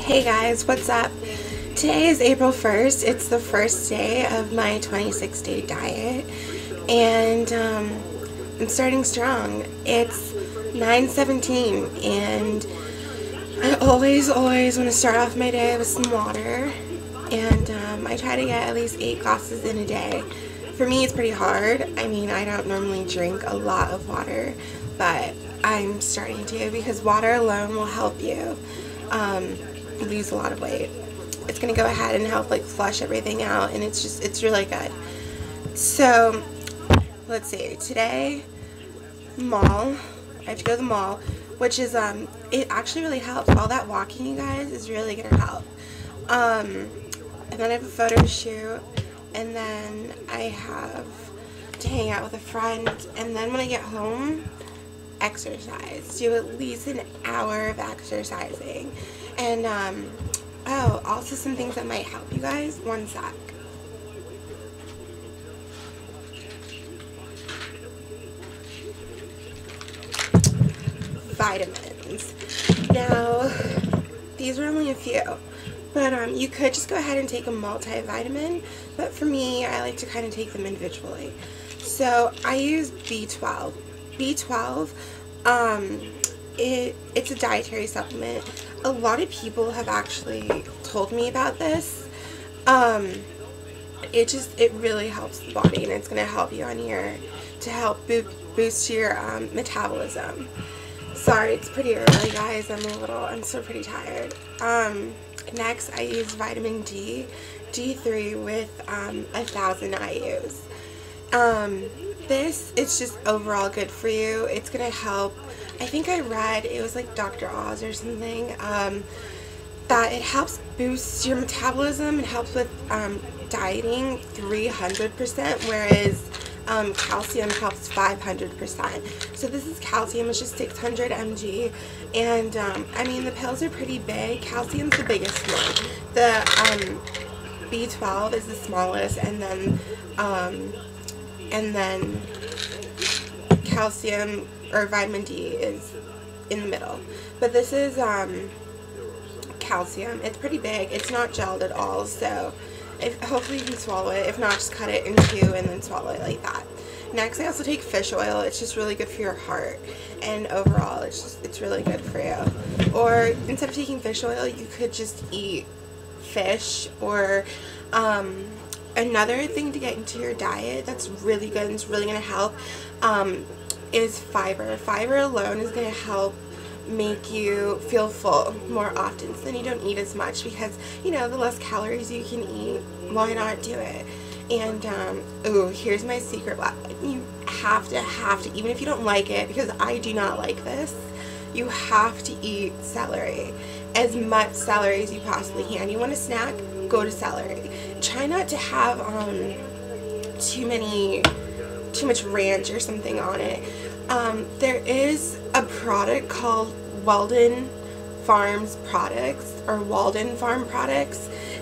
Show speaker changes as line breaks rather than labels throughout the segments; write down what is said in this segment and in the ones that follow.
Hey guys, what's up? Today is April 1st. It's the first day of my 26-day diet, and I'm starting strong. It's 9:17 and I always want to start off my day with some water, and I try to get at least 8 glasses in a day. For me, it's pretty hard. I mean, I don't normally drink a lot of water, but I'm starting to, because water alone will help you lose a lot of weight. It's gonna go ahead and help like flush everything out, and it's really good. So let's see, today, mall. I have to go to the mall, which is it actually really helps. All that walking, you guys, is really gonna help. And then I have a photo shoot, and then I have to hang out with a friend, and then when I get home, exercise. Do at least an hour of exercising. And oh, also some things that might help you guys. One sec. Vitamins. Now, these are only a few, but you could just go ahead and take a multivitamin, but for me, I like to kind of take them individually. So I use B12. B12, it's a dietary supplement. A lot of people have actually told me about this. It really helps the body, and it's going to help you to help boost your metabolism. Sorry, it's pretty early, guys. I'm still pretty tired. Next, I use vitamin D, D3 with 1,000 IUs. This, it's just overall good for you. It's going to help. I think I read, it was like Dr. Oz or something, that it helps boost your metabolism. It helps with dieting 300%, whereas calcium helps 500%. So this is calcium, it's just 600 mg, and I mean, the pills are pretty big. Calcium's the biggest one. The B12 is the smallest, and then calcium or vitamin D is in the middle. But this is calcium. It's pretty big. It's not gelled at all, so hopefully you can swallow it. If not, just cut it in 2 and then swallow it like that. Next, I also take fish oil. It's just really good for your heart, and overall it's really good for you. Or instead of taking fish oil, you could just eat fish. Or another thing to get into your diet that's really good and it's really going to help is fiber. Fiber alone is going to help make you feel full more often, so then you don't eat as much, because, you know, the less calories you can eat, why not do it? And ooh, here's my secret weapon. You have to, even if you don't like it, because I do not like this, you have to eat celery. As much celery as you possibly can. You want a snack? Go to celery. Try not to have too much ranch or something on it. There is a product called Walden Farm products,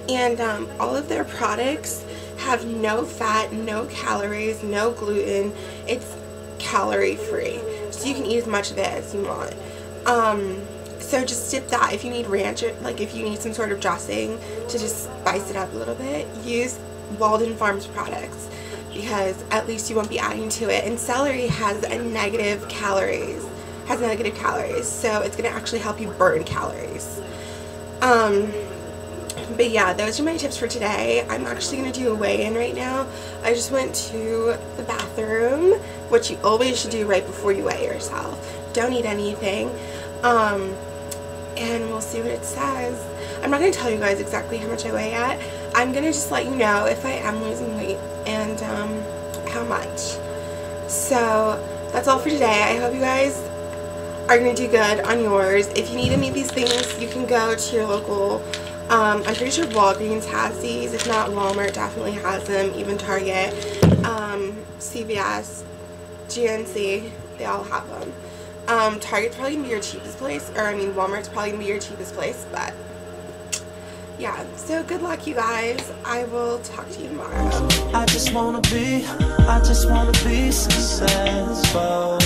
and all of their products have no fat, no calories, no gluten. It's calorie free, so you can eat as much of it as you want. So just dip that. If you need ranch, or like if you need some sort of dressing to just spice it up a little bit, use Walden Farms products, because at least you won't be adding to it. And celery has negative calories, so it's going to actually help you burn calories. But yeah, those are my tips for today. I'm actually going to do a weigh-in right now. I just went to the bathroom, which you always should do right before you weigh yourself. Don't eat anything. And we'll see what it says. I'm not going to tell you guys exactly how much I weigh at. I'm going to just let you know if I am losing weight and how much. So that's all for today. I hope you guys are going to do good on yours. If you need any of these things, you can go to your local, I'm pretty sure Walgreens has these. If not, Walmart definitely has them. Even Target, CVS, GNC, they all have them. Target's probably going to be your cheapest place, or I mean Walmart's probably going to be your cheapest place, but yeah, so good luck, you guys. I will talk to you tomorrow. I just wanna be successful.